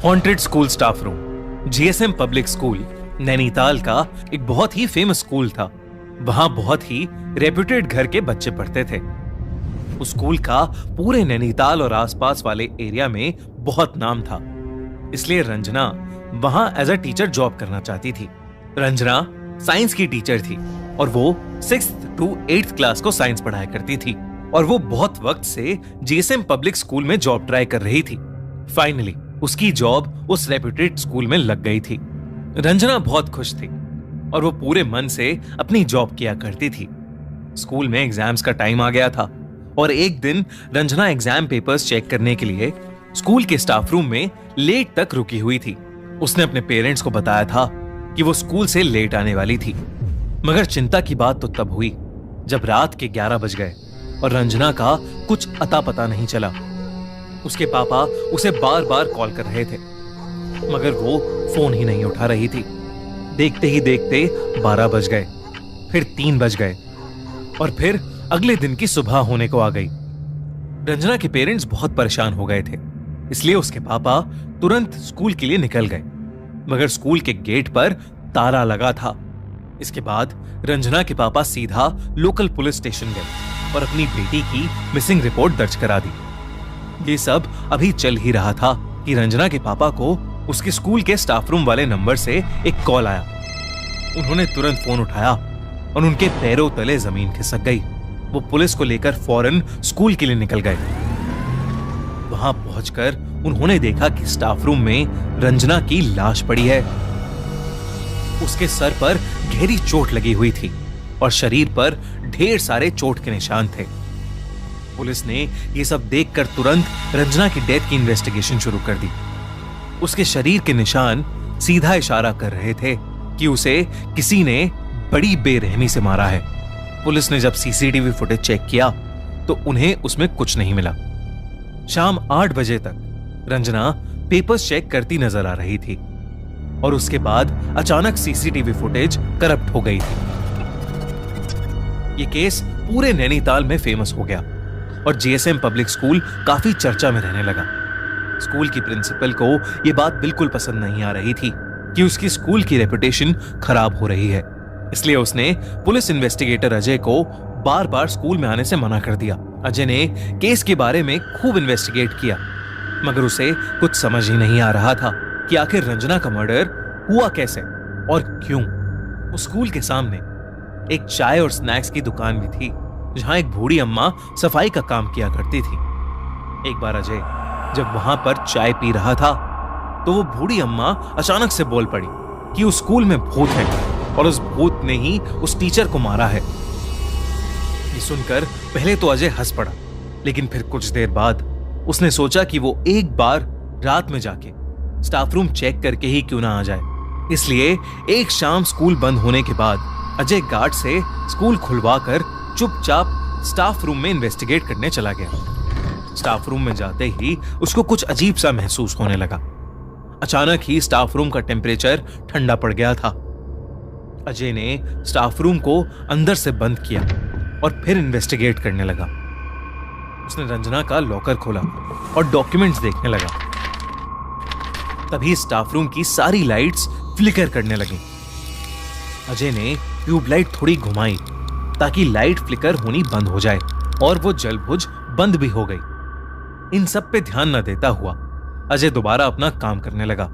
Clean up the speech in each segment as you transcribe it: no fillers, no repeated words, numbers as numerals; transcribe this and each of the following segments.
Haunted school staff room. GSM public school Nainital का एक बहुत ही फेमस स्कूल था। वहां बहुत ही रेप्यूटेड घर के बच्चे पढ़ते थे। उस स्कूल का पूरे नैनीताल और आसपास वाले एरिया में बहुत नाम था। इसलिए रंजना वहां एज अ टीचर जॉब करना चाहती थी। रंजना साइंस की टीचर थी और वो 6th to 8th क्लास को साइंस पढ़ाया करती थी और वो बहुत वक्त से जीएसएम पब्लिक स्कूल में जॉब ट्राई कर रही थी। फाइनली उसकी जॉब उस रेप्यूटेड स्कूल में लग गई थी। रंजना बहुत खुश थी और वो पूरे मन से अपनी जॉब किया करती थी। स्कूल में एग्जाम्स का टाइम आ गया था और एक दिन रंजना एग्जाम पेपर्स चेक करने के लिए स्कूल के स्टाफ रूम में लेट तक रुकी हुई थी। उसने अपने पेरेंट्स को बताया था कि वो स्कूल से लेट आने वाली थी, मगर चिंता की बात तो तब हुई जब रात के 11 बज गए और रंजना का कुछ अता पता नहीं चला। उसके पापा उसे बार बार कॉल कर रहे थे, मगर वो फोन ही नहीं उठा रही थी। देखते ही देखते 12 बज गए, फिर 3 बज गए और फिर अगले दिन की सुबह होने को आ गई। रंजना के पेरेंट्स बहुत परेशान हो गए थे, इसलिए उसके पापा तुरंत स्कूल के लिए निकल गए, मगर स्कूल के गेट पर ताला लगा था। इसके बाद रंजना के पापा सीधा लोकल पुलिस स्टेशन गए और अपनी बेटी की मिसिंग रिपोर्ट दर्ज करा दी। ये सब अभी चल ही रहा था कि रंजना के पापा को उसके स्कूल के स्टाफ रूम वाले नंबर से एक कॉल आया। उन्होंने तुरंत फोन उठाया और उनके पैरों तले जमीन खिसक गई। वो पुलिस को लेकर फौरन स्कूल के लिए निकल गए। वहां पहुंचकर उन्होंने देखा कि स्टाफ रूम में रंजना की लाश पड़ी है। उसके सर पर गहरी चोट लगी हुई थी और शरीर पर ढेर सारे चोट के निशान थे। पुलिस ने यह सब देखकर तुरंत रंजना की डेथ की इन्वेस्टिगेशन शुरू कर दी। उसके शरीर के निशान सीधा इशारा कर रहे थे कि उसे किसी ने बड़ी बेरहमी से मारा है। पुलिस ने जब सीसीटीवी फुटेज चेक किया तो उन्हें उसमें कुछ नहीं मिला। शाम 8 बजे तक रंजना पेपर्स चेक करती नजर आ रही थी और उसके बाद अचानक सीसीटीवी फुटेज करप्ट हो गई थी। यह केस पूरे नैनीताल में फेमस हो गया और जीएसएम पब्लिक स्कूल काफी चर्चा में रहने लगा। स्कूल की प्रिंसिपल को यह बात बिल्कुल पसंद नहीं आ रही थी कि उसकी स्कूल की रेपुटेशन खराब हो रही है, इसलिए उसने पुलिस इन्वेस्टिगेटर अजय को बार बार स्कूल में आने से मना कर दिया। अजय ने केस के बारे में खूब इन्वेस्टिगेट किया, मगर उसे कुछ समझ ही नहीं आ रहा था कि आखिर रंजना का मर्डर हुआ कैसे और क्यों। उस स्कूल के सामने एक चाय और स्नैक्स की दुकान भी थी, जहां एक बूढ़ी अम्मा सफाई का काम किया करती थी। एक बार अजय जब वहां पर चाय पी रहा था तो वो बूढ़ी अम्मा अचानक से बोल पड़ी कि उस स्कूल में भूत है और उस भूत ने ही उस टीचर को मारा है। ये सुनकर पहले तो अजय हंस पड़ा, लेकिन फिर कुछ देर बाद उसने सोचा कि वो एक बार रात में जाके स्टाफ रूम चेक करके ही क्यों ना आ जाए। इसलिए एक शाम स्कूल बंद होने के बाद अजय गार्ड से स्कूल खुलवाकर चुपचाप स्टाफ रूम में इन्वेस्टिगेट करने चला गया। स्टाफ रूम में जाते ही उसको कुछ अजीब सा महसूस होने लगा। अचानक ही स्टाफ रूम का टेम्परेचर ठंडा पड़ गया था। अजय ने स्टाफ रूम को अंदर से बंद किया और फिर इन्वेस्टिगेट करने लगा। उसने रंजना का लॉकर खोला और डॉक्यूमेंट्स देखने लगा। तभी स्टाफ रूम की सारी लाइट्स फ्लिकर करने लगी। अजय ने ट्यूबलाइट थोड़ी घुमाई ताकि लाइट फ्लिकर होनी बंद हो जाए और वो जलबुझ बंद भी हो गई। इन सब पे ध्यान न देता हुआ अजय दोबारा अपना काम करने लगा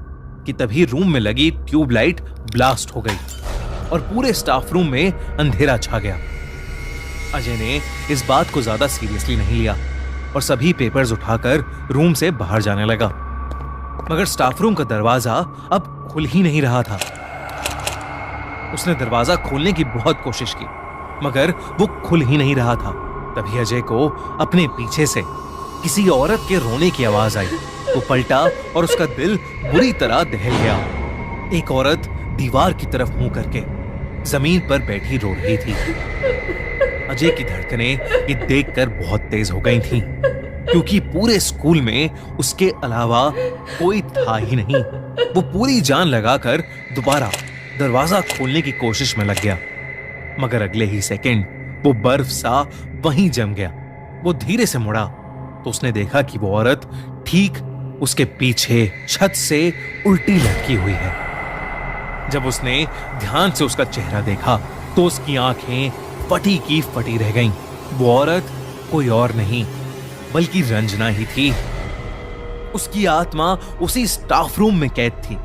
कि तभी रूम में लगी ट्यूबलाइट ब्लास्ट हो गई और पूरे स्टाफ रूम में अंधेरा छा गया। अजय ने इस बात को ज्यादा सीरियसली नहीं लिया और सभी पेपर्स उठाकर रूम से बाहर जाने लगा, मगर स्टाफ रूम का दरवाजा अब खुल ही नहीं रहा था। उसने दरवाजा खोलने की बहुत कोशिश की, मगर वो खुल ही नहीं रहा था। तभी अजय को अपने पीछे से किसी औरत के रोने की आवाज आई। वो पलटा और उसका दिल बुरी तरह दहल गया। एक औरत दीवार की तरफ मुंह करके जमीन पर बैठी रो रही थी। अजय की धड़कनें ये देखकर बहुत तेज हो गई थीं, क्योंकि पूरे स्कूल में उसके अलावा कोई था ही नहीं। वो पूरी जान लगाकर दोबारा दरवाजा खोलने की कोशिश में लग गया, मगर अगले ही सेकंड वो बर्फ सा वहीं जम गया। वो धीरे से मुड़ा तो उसने देखा कि वो औरत ठीक उसके पीछे छत से उल्टी लटकी हुई है। जब उसने ध्यान से उसका चेहरा देखा तो उसकी आंखें फटी की फटी रह गईं। वो औरत कोई और नहीं बल्कि रंजना ही थी। उसकी आत्मा उसी स्टाफ रूम में कैद थी।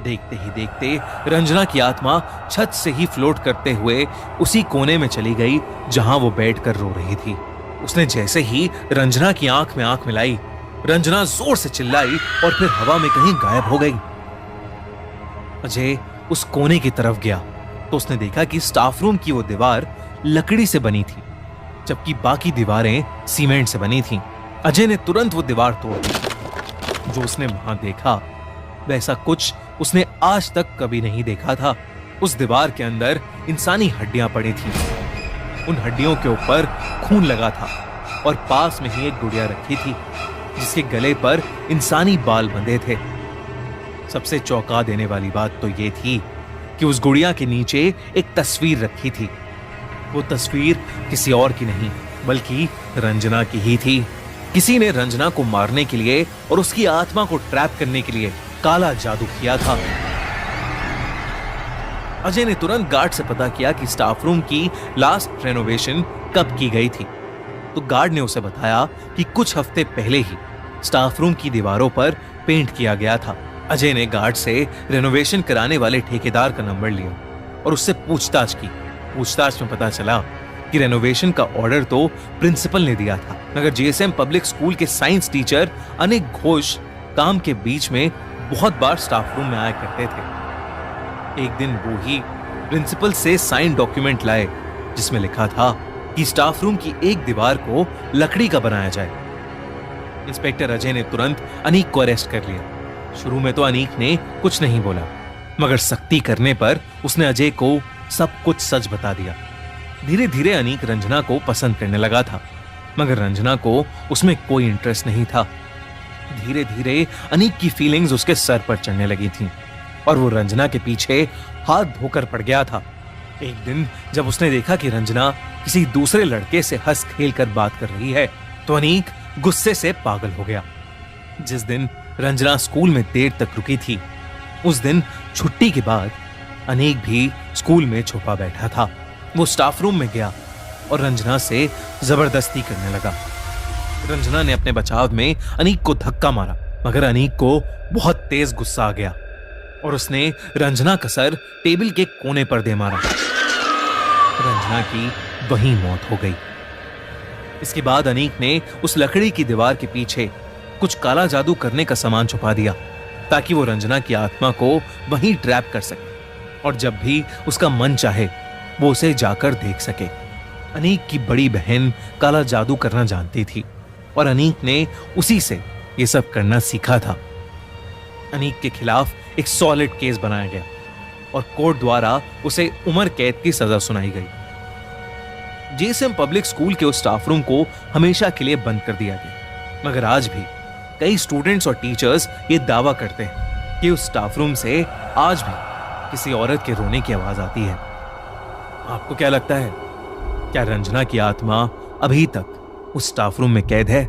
देखते ही देखते रंजना की आत्मा छत से ही फ्लोट करते हुए उसी कोने में चली गई जहां वो बैठकर रो रही थी। उसने जैसे ही रंजना की आंख में आंख मिलाई, रंजना जोर से चिल्लाई और फिर हवा में कहीं गायब हो गई। अजय उस कोने की तरफ गया तो उसने देखा कि स्टाफ रूम की वो दीवार लकड़ी से बनी थी, जबकि बाकी दीवारें सीमेंट से बनी थीं। अजय ने तुरंत वो दीवार तोड़ दी। जो उसने वहां देखा वैसा कुछ उसने आज तक कभी नहीं देखा था। उस दीवार के अंदर इंसानी हड्डियां पड़ी थीं। उन हड्डियों के ऊपर खून लगा था और पास में ही एक गुड़िया रखी थी जिसके गले पर इंसानी बाल बंधे थे। सबसे चौंका देने वाली बात तो यह थी कि उस गुड़िया के नीचे एक तस्वीर रखी थी। वो तस्वीर किसी और की नहीं बल्कि रंजना की ही थी। किसी ने रंजना को मारने के लिए और उसकी आत्मा को ट्रैप करने के लिए काला जादू किया था। अजय ने तुरंत गार्ड से पता किया कि स्टाफ रूम की लास्ट रेनोवेशन कब की गई थी। तो गार्ड ने उसे बताया कि कुछ हफ्ते पहले ही स्टाफ रूम की दीवारों पर पेंट किया गया था। अजय ने गार्ड से रेनोवेशन कराने वाले ठेकेदार का नंबर लिया और उससे पूछताछ की। पूछताछ में पता चला कि रेनोवेशन का ऑर्डर तो प्रिंसिपल ने दिया था, मगर जीएसएम पब्लिक स्कूल के साइंस टीचर अनेक घोष काम के बीच में बहुत बार स्टाफ रूम में आया करते थे। एक दिन वो ही प्रिंसिपल से साइन डॉक्यूमेंट लाए जिसमें लिखा था कि स्टाफ रूम की एक दीवार को लकड़ी का बनाया जाए। इंस्पेक्टर अजय ने तुरंत अनीक को अरेस्ट कर लिया। शुरू में तो अनीक ने कुछ नहीं बोला, मगर सख्ती करने पर उसने अजय को सब कुछ सच बता दिया। धीरे धीरे अनीक रंजना को पसंद करने लगा था, मगर रंजना को उसमें कोई इंटरेस्ट नहीं था। धीरे धीरे अनीक की फीलिंग्स उसके सर पर चढ़ने लगी थीं और वो रंजना के पीछे हाथ धोकर पड़ गया था। एक दिन जब उसने देखा कि रंजना किसी दूसरे लड़के से हंस खेल कर बात कर रही है तो अनीक गुस्से से पागल हो गया। जिस दिन रंजना स्कूल में देर तक रुकी थी, उस दिन छुट्टी के बाद अनीक भी स्कूल में छुपा बैठा था। वो स्टाफ रूम में गया और रंजना से जबरदस्ती करने लगा। रंजना ने अपने बचाव में अनीक को धक्का मारा, मगर अनीक को बहुत तेज गुस्सा आ गया और उसने रंजना का सर टेबल के कोने पर दे मारा। रंजना की वहीं मौत हो गई। इसके बाद अनीक ने उस लकड़ी की दीवार के पीछे कुछ काला जादू करने का सामान छुपा दिया ताकि वो रंजना की आत्मा को वहीं ट्रैप कर सके और जब भी उसका मन चाहे वो उसे जाकर देख सके। अनीक की बड़ी बहन काला जादू करना जानती थी और अनीक ने उसी से ये सब करना सीखा था। अनीक के खिलाफ एक सॉलिड केस बनाया गया और कोर्ट द्वारा उसे उम्र कैद की सजा सुनाई गई। जीएसएम पब्लिक स्कूल के उस स्टाफ रूम को हमेशा के लिए बंद कर दिया गया, मगर आज भी कई स्टूडेंट्स और टीचर्स ये दावा करते हैं कि उस स्टाफ रूम से आज भी किसी औरत के रोने की आवाज आती है। आपको क्या लगता है, क्या रंजना की आत्मा अभी तक उस स्टाफ रूम में कैद है?